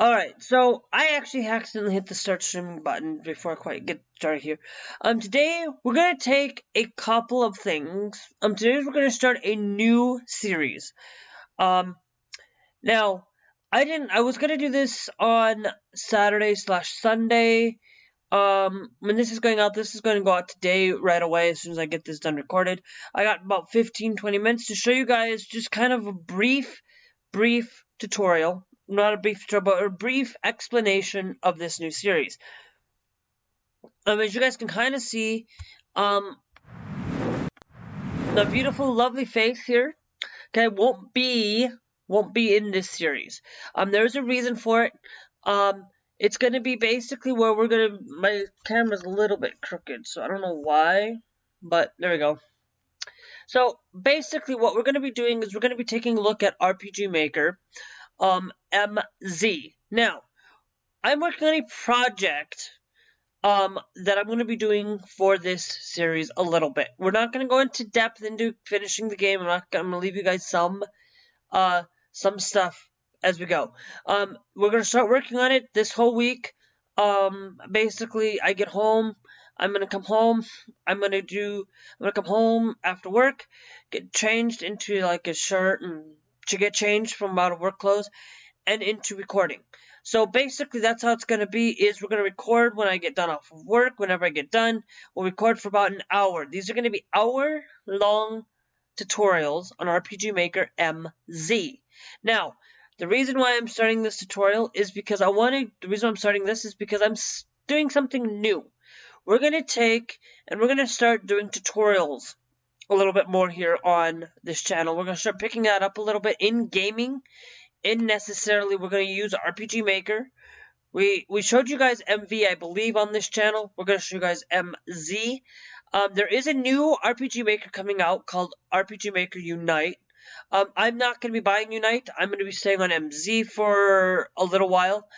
Alright, so I actually accidentally hit the start streaming button before I quite get started here. Today we're gonna take a couple of things. Today we're gonna start a new series. Now, I was gonna do this on Saturday/Sunday. When this is going out, this is going to go out today right away as soon as I get this done recorded. I got about 15-20 minutes to show you guys just kind of a brief tutorial. Not a brief tutorial, but a brief explanation of this new series. As you guys can kind of see, the beautiful, lovely face here, okay, won't be in this series. There's a reason for it. It's gonna be basically where my camera's a little bit crooked, so I don't know why, but there we go. So basically what we're gonna be doing is we're gonna be taking a look at RPG Maker, MZ. Now, I'm working on a project, that I'm gonna be doing for this series a little bit. We're not gonna go into depth into finishing the game. I'm gonna leave you guys some stuff as we go. We're gonna start working on it this whole week. Basically, I get home. I'm gonna come home. I'm gonna come home after work, get changed into like a shirt and to get changed from out of work clothes, and into recording. So basically, that's how it's gonna be. Is we're gonna record when I get done off of work. Whenever I get done, we'll record for about an hour. These are gonna be hour-long tutorials on RPG Maker MZ. Now, the reason why I'm starting this tutorial is because the reason I'm starting this is because I'm doing something new. We're going to start doing tutorials a little bit more here on this channel. We're going to start picking that up a little bit in gaming. Necessarily, we're going to use RPG Maker. We showed you guys MV, I believe, on this channel. We're going to show you guys MZ. There is a new RPG Maker coming out called RPG Maker Unite. I'm not going to be buying Unite. I'm going to be staying on MZ for a little while,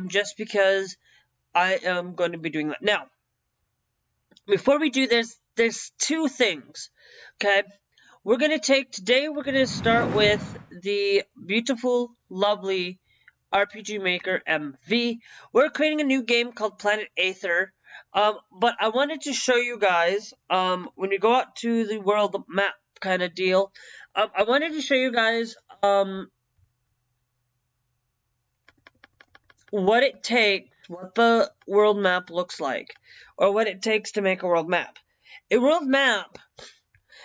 just because I am going to be doing that. Now, before we do this, there's two things, okay? Today we're going to start with the beautiful, lovely RPG Maker MV. We're creating a new game called Planet Aether. But I wanted to show you guys, when you go out to the world map kind of deal, I wanted to show you guys, what the world map looks like, or what it takes to make a world map. A world map,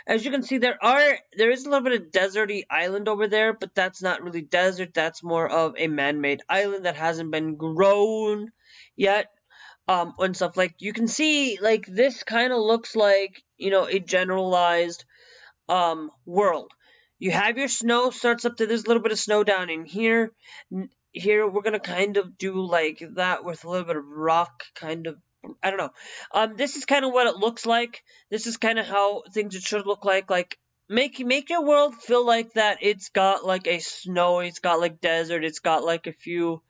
as you can see, there is a little bit of deserty island over there, but that's not really desert. That's more of a man-made island that hasn't been grown yet. And stuff, like, you can see, like, this kind of looks like, a generalized, world. You have your snow, starts up to, there's a little bit of snow down in here. Here, we're gonna kind of do, like, that with a little bit of rock, kind of, I don't know. This is kind of what it looks like. This is kind of how things should look like, make your world feel like that it's got, like, a snow, it's got, like, desert, it's got, like, a few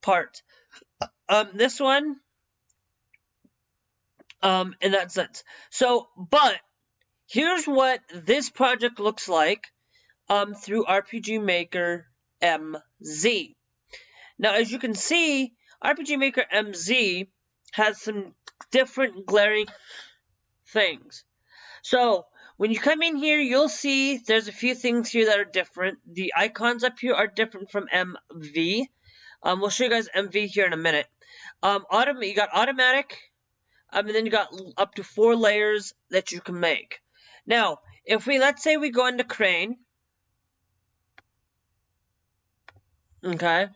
parts. This one, in that sense. So, but here's what this project looks like through RPG Maker MZ. Now, as you can see, RPG Maker MZ has some different glaring things. So, when you come in here, you'll see there's a few things here that are different. The icons up here are different from MV. We'll show you guys MV here in a minute. You got automatic, and then you got up to 4 layers that you can make. Now, let's say we go into crane. Okay.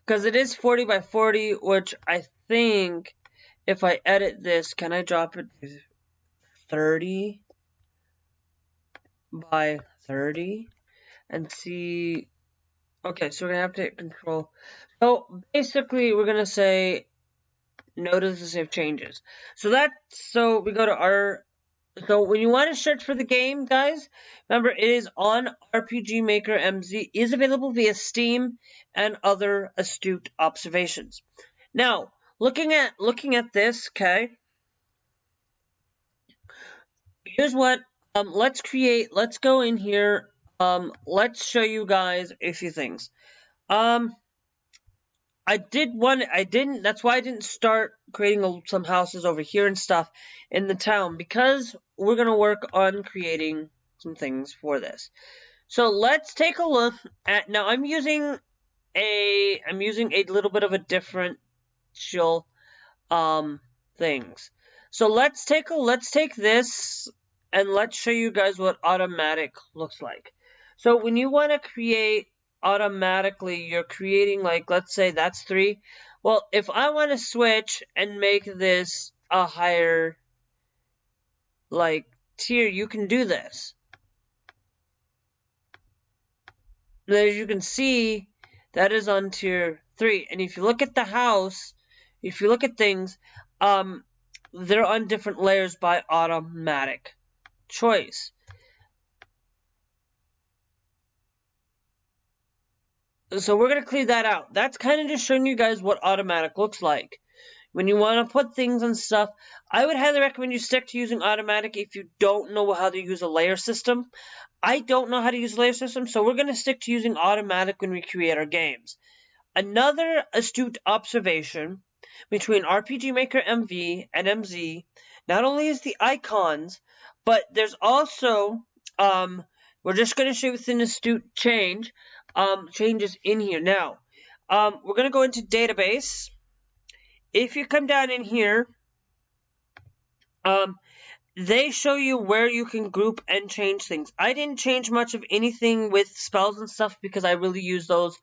Because it is 40 by 40, which I think if I edit this, can I drop it to 30 by 30? And see, okay, so we're gonna have to hit control. So basically, we're gonna say notice to save changes. So we go to so when you want to search for the game, guys, remember it is on RPG Maker MZ, is available via Steam and other astute observations. Now, looking at this, okay, here's what, let's go in here, let's show you guys a few things. That's why I didn't start creating some houses over here and stuff in the town, because we're going to work on creating some things for this. So let's take a look at, now I'm using a little bit of a different things. So let's take this and let's show you guys what automatic looks like. So when you want to create automatically, you're creating, like, let's say that's 3. Well, if I want to switch and make this a higher, like, tier, you can do this. And as you can see, that is on tier 3. And if you look at the house, if you look at things, they're on different layers by automatic choice. So we're going to clear that out. That's kind of just showing you guys what automatic looks like. When you want to put things and stuff, I would highly recommend you stick to using automatic if you don't know how to use a layer system. I don't know how to use a layer system, so we're going to stick to using automatic when we create our games. Another astute observation between RPG Maker MV and MZ, not only is the icons, but there's also, we're just going to show you an astute changes in here. Now, we're going to go into database. If you come down in here, they show you where you can group and change things. I didn't change much of anything with spells and stuff because I really use those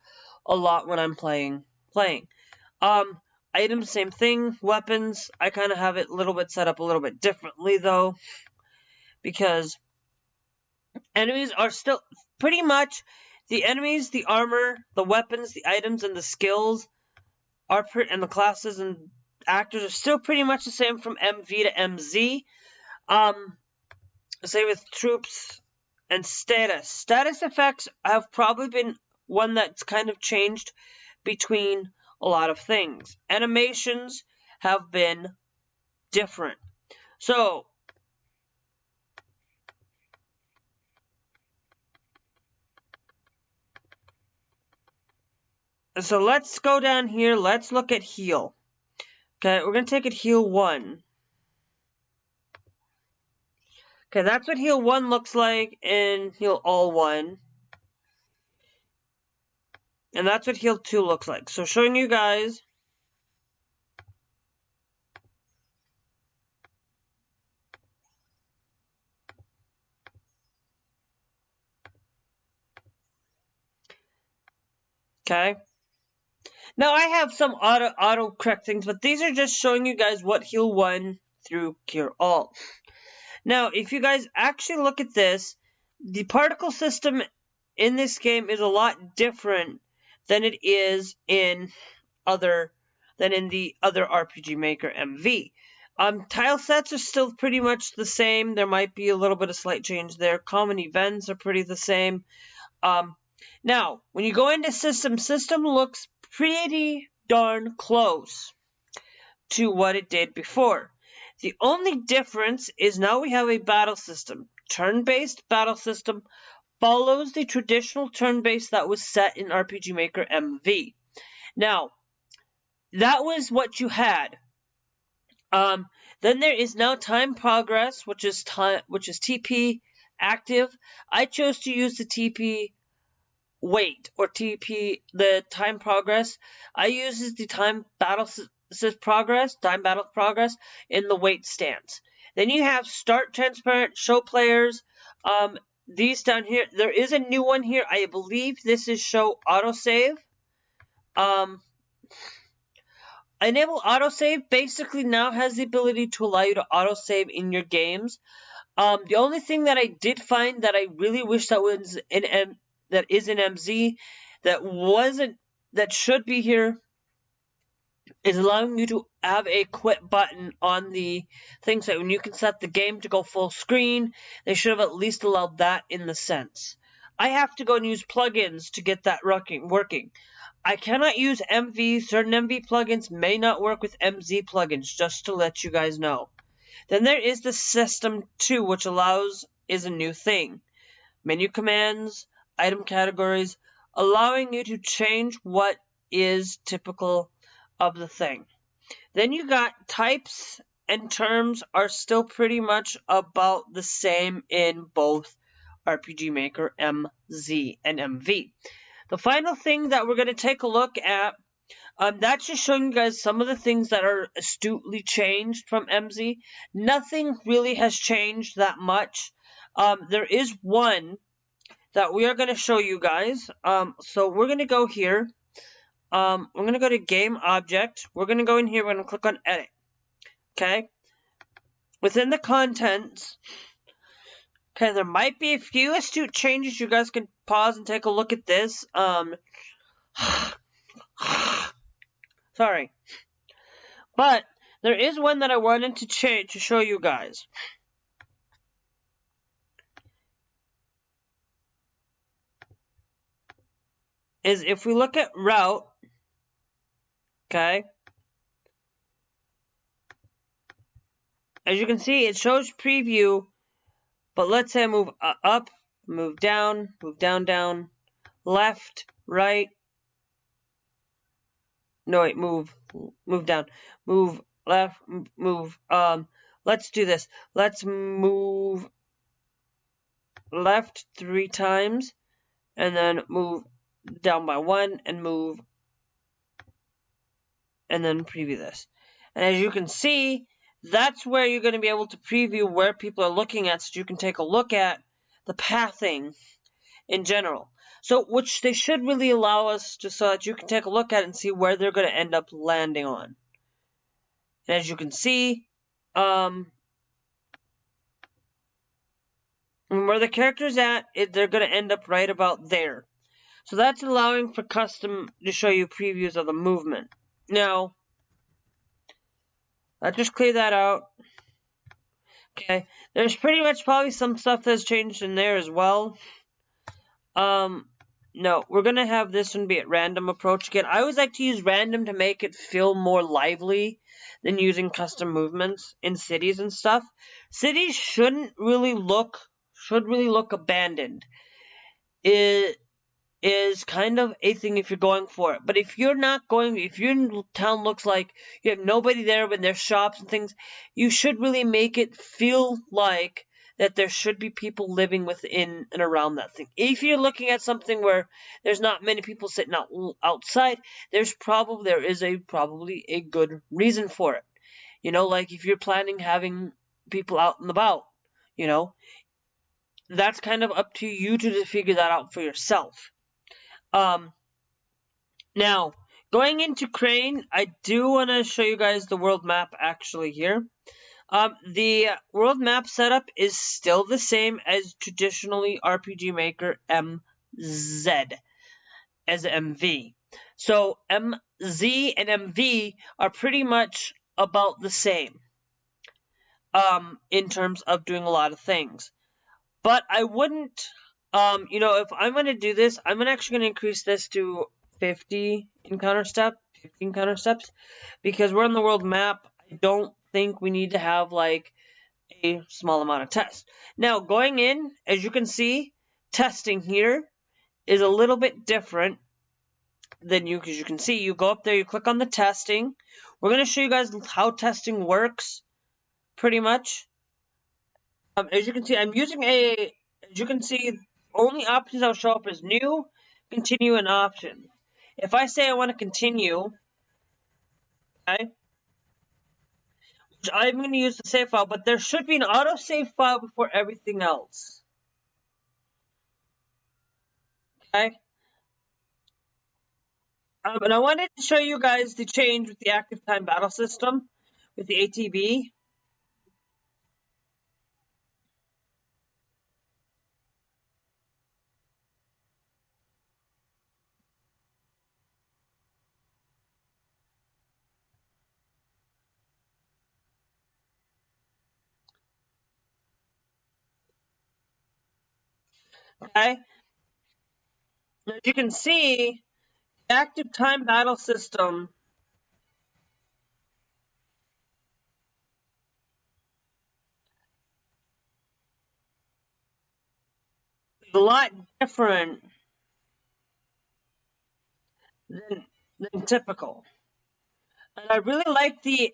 a lot when I'm playing. Items, same thing. Weapons, I kind of have it a little bit set up a little bit differently though, because enemies are still pretty much the enemies, the armor, the weapons, the items, and the skills and the classes and actors are still pretty much the same from MV to MZ. Same with troops and status. Status effects have probably been one that's kind of changed between a lot of things. Animations have been different. So let's go down here. Let's look at heal. Okay, we're going to take it heal 1. Okay, that's what heal 1 looks like in heal all 1. And that's what heal 2 looks like. So showing you guys. Okay. Now I have some auto correct things, but these are just showing you guys what heal 1 through cure all. Now, if you guys actually look at this, the particle system in this game is a lot different than it is in the other RPG Maker MV. Tile sets are still pretty much the same. There might be a little bit of slight change there. Common events are pretty the same. Now, when you go into system looks pretty darn close to what it did before. The only difference is now we have a battle system. Turn-based battle system follows the traditional turn-based that was set in RPG Maker MV. Now, that was what you had. Then there is now time progress, which is TP active. I chose to use the TP wait, or TP, the time progress. I use the time battle progress in the wait stance. Then you have start transparent, show players. These down here, there is a new one here. I believe this is show autosave. Enable autosave basically now has the ability to allow you to autosave in your games. The only thing that I did find that I really wish that was that is in MZ that should be here is allowing you to have a quit button on the thing, so when you can set the game to go full screen, they should have at least allowed that in the sense. I have to go and use plugins to get that working. I cannot use MV. Certain MV plugins may not work with MZ plugins, just to let you guys know. Then there is the System 2, which is a new thing. Menu commands, item categories, allowing you to change what is typical of the thing. Then you got types and terms are still pretty much about the same in both RPG Maker MZ and MV. The final thing that we're going to take a look at, that's just showing you guys some of the things that are astutely changed from MZ. Nothing really has changed that much. There is one that we are going to show you guys. So we're going to go here. We're going to go to Game Object. We're going to go in here. We're going to click on Edit. Okay. Within the contents, okay, there might be a few astute changes. You guys can pause and take a look at this. Sorry. But there is one that I wanted to change to show you guys. Is if we look at route, okay, as you can see, it shows preview, but let's say I move up, move down, down, left, right. No, wait, move down, move left, move, let's do this. Let's move left 3 times, and then move down by 1, and move, and then preview this. And as you can see, that's where you're going to be able to preview where people are looking at, so you can take a look at the pathing in general. So, which they should really allow us just so that you can take a look at it and see where they're going to end up landing on. And as you can see, where the character's at, they're going to end up right about there. So that's allowing for custom to show you previews of the movement. Now, let's just clear that out. Okay, there's pretty much probably some stuff that's changed in there as well. No, we're going to have this one be at random approach again. I always like to use random to make it feel more lively than using custom movements in cities and stuff. Cities should really look abandoned. It is kind of a thing if you're going for it. But if your town looks like you have nobody there when there's shops and things, you should really make it feel like that there should be people living within and around that thing. If you're looking at something where there's not many people sitting outside, there is probably a good reason for it. You know, like if you're planning having people out and about, you know, that's kind of up to you to figure that out for yourself. Now, going into Crane, I do want to show you guys the world map actually here. The world map setup is still the same as traditionally RPG Maker MZ as MV. So MZ and MV are pretty much about the same in terms of doing a lot of things. But I wouldn't, you know, if I'm going to do this, I'm actually going to increase this to 15 encounter steps, because we're on the world map. I don't think we need to have, like, a small amount of tests. Now, going in, as you can see, testing here is a little bit different than because you can see, you go up there, you click on the testing. We're going to show you guys how testing works, pretty much. As you can see, only options that'll show up is new, continue, and option. If I say I want to continue, okay, which I'm going to use the save file, but there should be an auto-save file before everything else. Okay? And I wanted to show you guys the change with the active time battle system, with the ATB. Okay? As you can see, the active time battle system a lot different than typical. And I really like the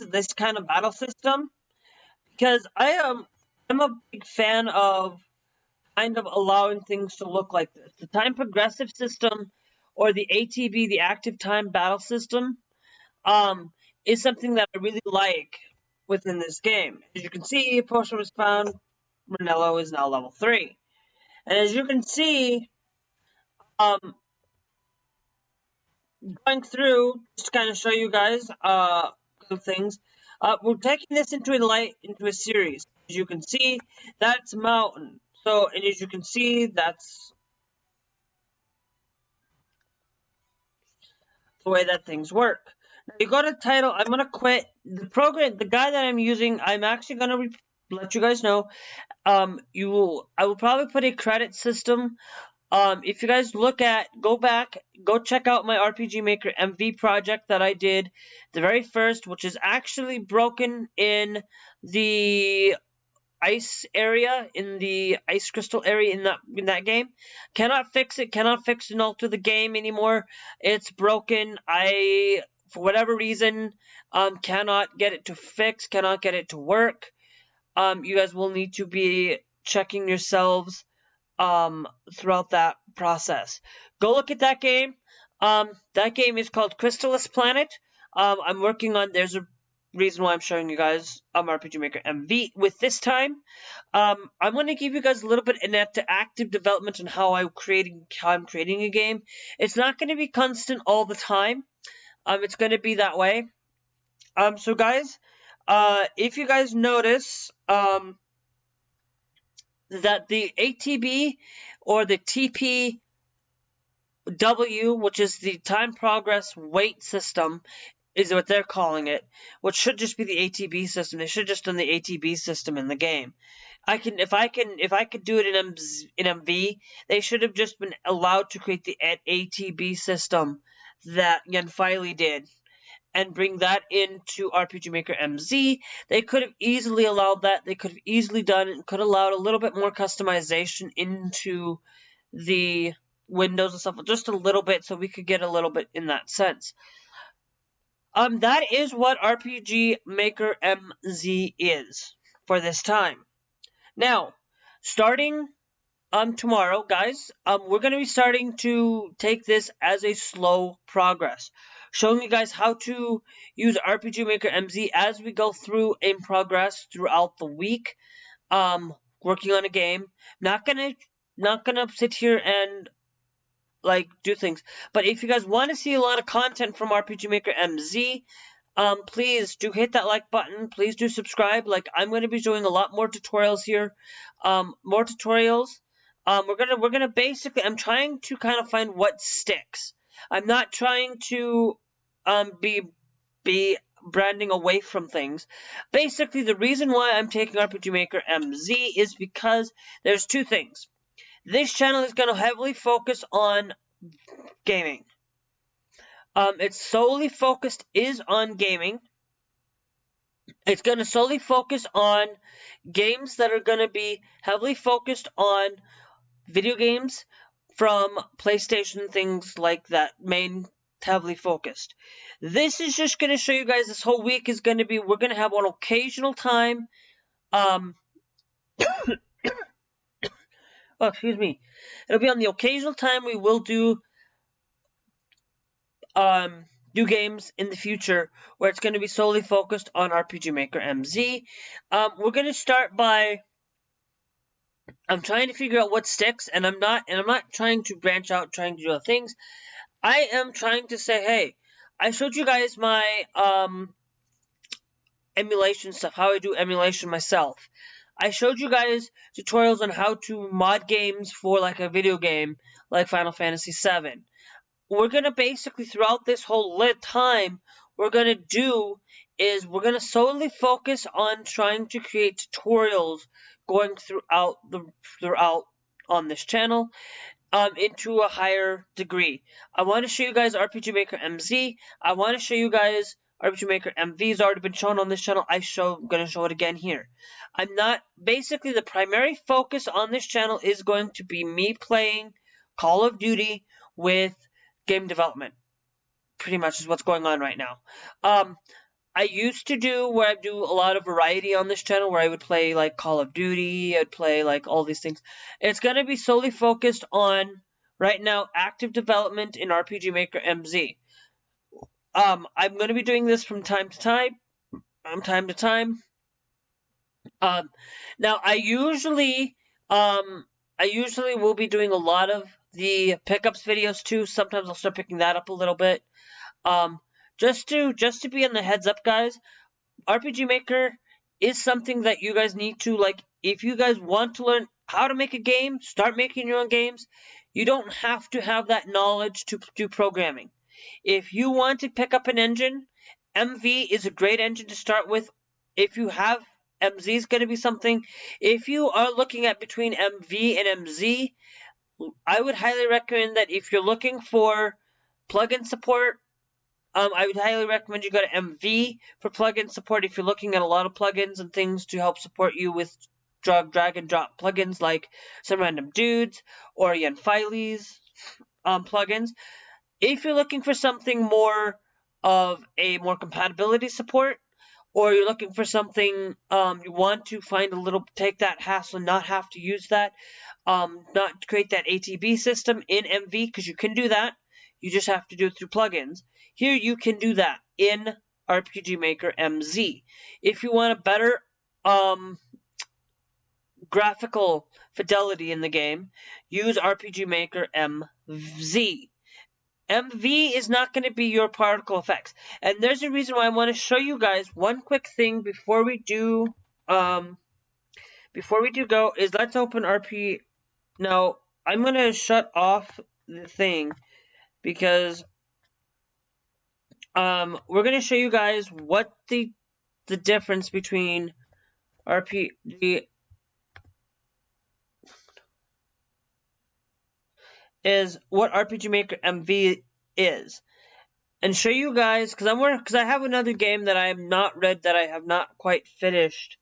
this kind of battle system, because I'm a big fan of kind of allowing things to look like this. The time progressive system, or the ATB, the active time battle system, um, is something that I really like within this game. As you can see, a potion was found. Ranello is now level 3. And as you can see, um, going through, just to kind of show you guys things, we're taking this into a series. As you can see, that's mountain. So, and as you can see, that's the way that things work. Now you go to title. I'm gonna quit the program. The guy that I'm using, I'm actually gonna let you guys know. I will probably put a credit system. If you guys go back, go check out my RPG Maker MV project that I did, the very first, which is actually broken in the ice area, in the ice crystal area in that game. Cannot fix it, cannot fix and alter the game anymore. It's broken. I, for whatever reason, cannot get it to fix, cannot get it to work. You guys will need to be checking yourselves throughout that process. Go look at that game. That game is called Crystallis Planet. I'm working on, there's a reason why I'm showing you guys RPG Maker MV with this time. I'm going to give you guys a little bit into active development on how I'm creating a game. It's not going to be constant all the time. It's going to be that way. So guys, if you guys notice, that the ATB or the TPW, which is the time progress weight system, is what they're calling it, which should just be the ATB system. They should have just done the ATB system in the game. If I could do it in MV, they should have just been allowed to create the ATB system that Yanfiley did, and bring that into RPG Maker MZ. They could have easily allowed that. They could have easily done it and could have allowed a little bit more customization into the windows and stuff, just a little bit, so we could get a little bit in that sense. That is what RPG Maker MZ is for this time. Now, starting tomorrow, guys, we're going to be starting to take this as a slow progress, showing you guys how to use RPG Maker MZ as we go through in progress throughout the week, working on a game. Not gonna sit here and do things, but if you guys want to see a lot of content from RPG Maker MZ, please do hit that like button. Please do subscribe. I'm going to be doing a lot more tutorials here, more tutorials. We're gonna basically, I'm trying to kind of find what sticks. I'm not trying to be branding away from things. Basically, the reason why I'm taking RPG Maker MZ is because there's two things. This channel is going to heavily focus on gaming. It's solely focused on gaming. It's going to solely focus on games that are going to be heavily focused on video games from PlayStation, things like that, main heavily focused. This is just going to show you guys, this whole week is going to be, we're going to have one occasional time, oh, excuse me. It'll be on the occasional time we will do new games in the future, where it's going to be solely focused on RPG Maker MZ. We're going to start by, I'm trying to figure out what sticks, and I'm not trying to branch out, trying to do other things. I am trying to say, hey, I showed you guys my emulation stuff, how I do emulation myself. I showed you guys tutorials on how to mod games for a video game like Final Fantasy VII. We're going to basically, throughout this whole time, we're going to do is we're going to solely focus on trying to create tutorials going throughout on this channel, into a higher degree. I want to show you guys RPG Maker MZ. I want to show you guys RPG Maker MV has already been shown on this channel. I'm going to show it again here. Basically the primary focus on this channel is going to be me playing Call of Duty with game development. Pretty much is what's going on right now. I used to do where I do a lot of variety on this channel where I would play like Call of Duty, I'd play like all these things. It's going to be solely focused on right now active development in RPG Maker MZ. I'm going to be doing this from time to time. Now I usually will be doing a lot of the pickups videos too. Sometimes I'll start picking that up a little bit. Just to be in the heads up, guys, RPG Maker is something that you guys need to, like, if you guys want to learn how to make a game, start making your own games, you don't have to have that knowledge to do programming. If you want to pick up an engine, MV is a great engine to start with. If you have, MZ is going to be something. If you are looking at between MV and MZ, I would highly recommend that if you're looking for plugin support, I would highly recommend you go to MV for plugin support if you're looking at a lot of plugins and things to help support you with drag and drop plugins like Some Random Dudes or Ian Filey's plugins. If you're looking for something more of a more compatibility support, or you're looking for something you want to find take that hassle and not have to use that, not create that ATB system in MV, because you can do that. You just have to do it through plugins. Here you can do that in RPG Maker MZ. If you want a better graphical fidelity in the game, use RPG Maker MZ. MV is not going to be your particle effects. And there's a reason why I want to show you guys one quick thing before we do go is let's open RP. Now, I'm going to shut off the thing because we're going to show you guys what the difference between RPG is, what RPG Maker MV is, and show you guys, because I have another game that I have not read, that I have not quite finished.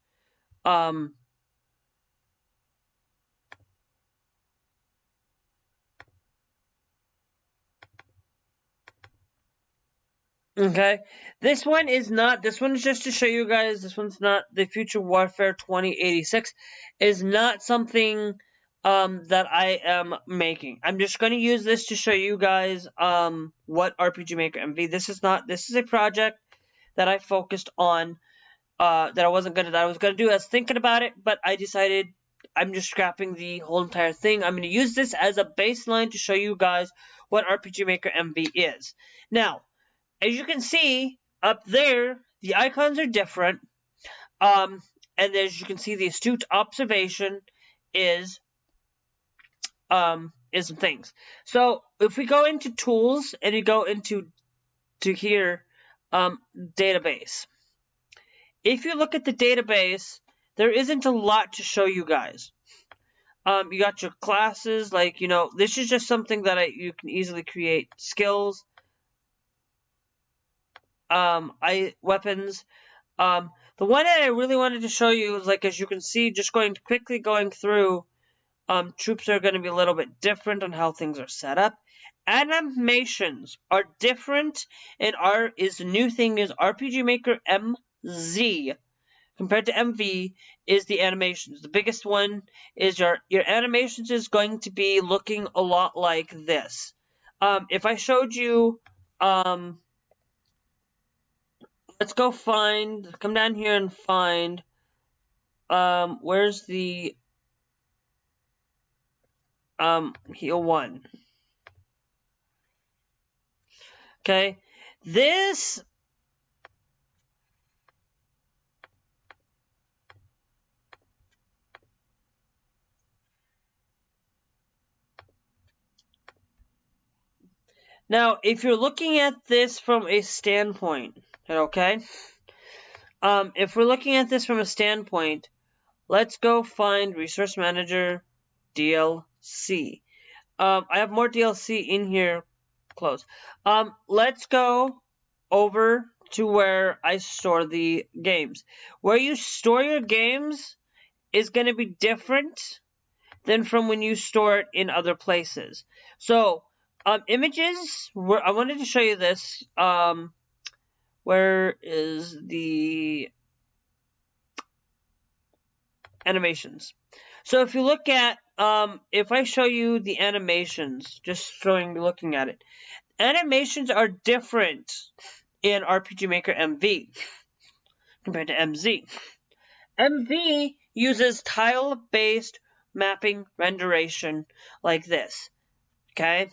Okay, this one is just to show you guys, this one's not, the Future Warfare 2086 is not something that I am making. I'm just going to use this to show you guys what RPG Maker MV. This is a project that I focused on, that I was going to do. I was thinking about it, but I decided I'm just scrapping the whole entire thing. I'm going to use this as a baseline to show you guys what RPG Maker MV is. Now, as you can see up there, the icons are different, and as you can see, the astute observation is some things. So if we go into tools and we go into here, database. If you look at the database, there isn't a lot to show you guys. You got your classes, like, this is just something that you can easily create. Skills, weapons. The one that I really wanted to show you is, like, as you can see, just quickly going through, troops are going to be a little bit different on how things are set up. Animations are different, and the new thing is RPG Maker MZ compared to MV is the animations. The biggest one is your animations is going to be looking a lot like this. If I showed you, let's come down here and find, where's the, heal 1. Okay, this, now, if you're looking at this from a standpoint, okay, if we're looking at this from a standpoint, let's go find Resource Manager DLC. I have more DLC in here. Close. Let's go over to where I store the games. Where you store your games is going to be different than from when you store it in other places. So, images, I wanted to show you this. Where is the animations? So if you look at, if I show you the animations, just looking at it, animations are different in RPG Maker MV compared to MZ. MV uses tile-based mapping renderation like this, okay?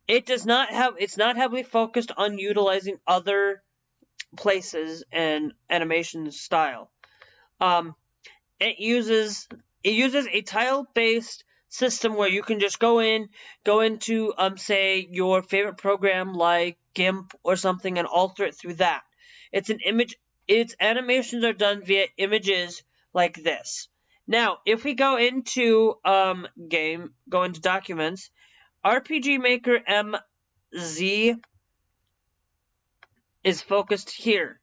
It's not heavily focused on utilizing other places and animation style. It uses a tile-based system where you can just go into say your favorite program like GIMP or something and alter it through that. It's an image. Its animations are done via images like this. Now, if we go into go into documents, RPG Maker MZ is focused here.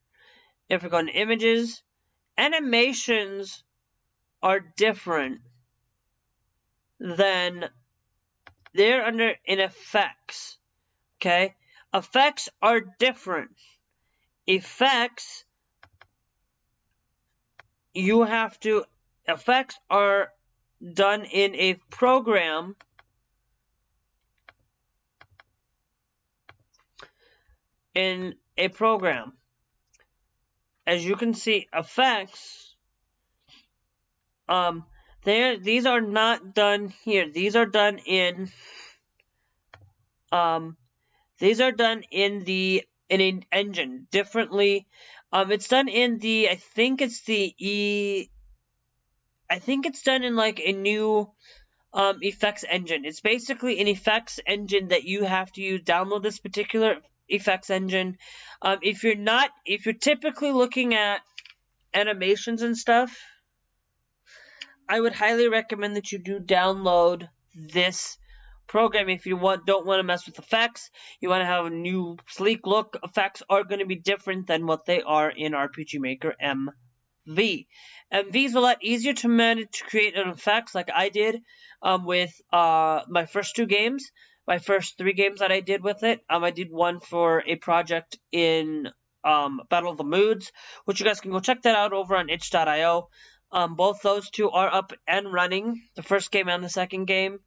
If we go into images, animations are different than they're under in effects. Okay? Effects are different. Effects are done in a program As you can see, effects these are not done here. These are done in an engine differently. It's done in the I think it's done in like a new effects engine. It's basically an effects engine that you have to use. Download this particular effects engine. If you're typically looking at animations and stuff, I would highly recommend that you do download this program if you don't want to mess with effects. You want to have a new sleek look. Effects are going to be different than what they are in RPG Maker MV. MV is a lot easier to manage to create an effects like I did with my first 2 games. My first 3 games that I did with it. I did one for a project in Battle of the Moods, which you guys can go check that out over on itch.io. Both those 2 are up and running. The first game and the second game.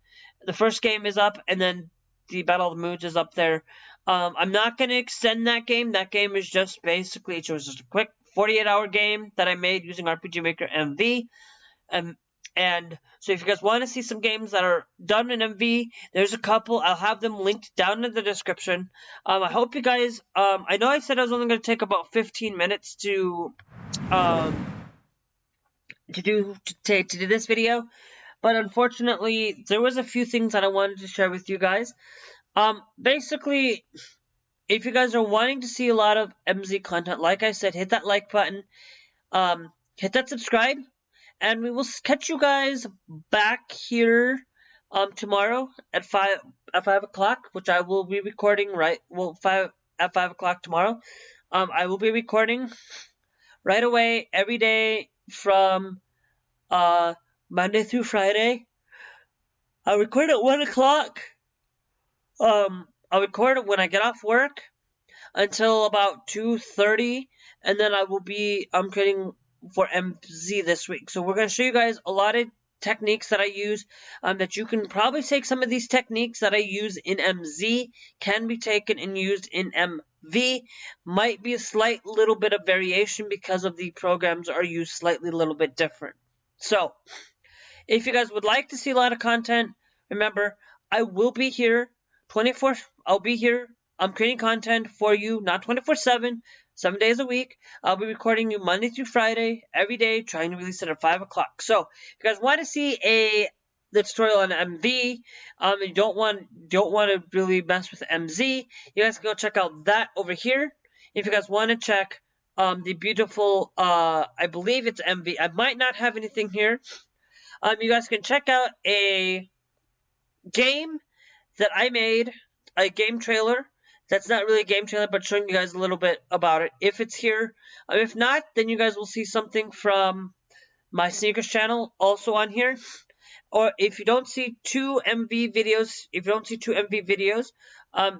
The first game is up, and then the Battle of the Moods is up there. I'm not going to extend that game. That game is just basically, it was just a quick 48-hour game that I made using RPG Maker MV. And so if you guys want to see some games that are done in MV, there's a couple. I'll have them linked down in the description. I hope you guys, I know I said I was only going to take about 15 minutes to do this video, but unfortunately there was a few things that I wanted to share with you guys. Basically, if you guys are wanting to see a lot of MZ content, like I said, hit that like button, hit that subscribe, and we will catch you guys back here tomorrow at 5 o'clock, which I will be recording at 5 o'clock tomorrow. I will be recording right away every day from Monday through Friday. I'll record at 1 o'clock. I'll record it when I get off work until about 2:30, and then I will be creating for MZ this week. So we're going to show you guys a lot of techniques that I use that you can probably take. Some of these techniques that I use in MZ can be taken and used in MV. Might be a slight little bit of variation because of the programs are used slightly a little bit different. So if you guys would like to see a lot of content, remember, I will be here 24. I'll be here. I'm creating content for you, not 24/7, 7 days a week. I'll be recording you Monday through Friday, every day, trying to release it at 5 o'clock. So, if you guys want to see the tutorial on MV, and you don't want to really mess with MZ, you guys can go check out that over here. If you guys want to check the beautiful, I believe it's MV. I might not have anything here. You guys can check out a game that I made, a game trailer That's not really a game trailer, but showing you guys a little bit about it. If it's here, if not, then you guys will see something from my sneakers channel also on here. Or if you don't see two MV videos,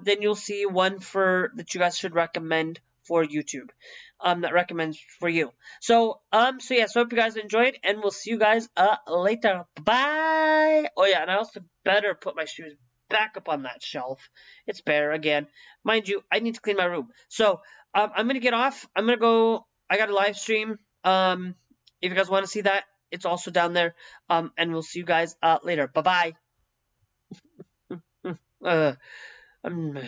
then you'll see one that you guys should recommend for YouTube. That recommends for you. So yeah, so hope you guys enjoyed, and we'll see you guys later. Bye. Oh yeah, and I also better put my shoes back up on that shelf. It's bare again, mind you. I need to clean my room. So I'm gonna get off. I'm gonna go. I got a live stream. If you guys want to see that, it's also down there. And we'll see you guys later. Bye bye.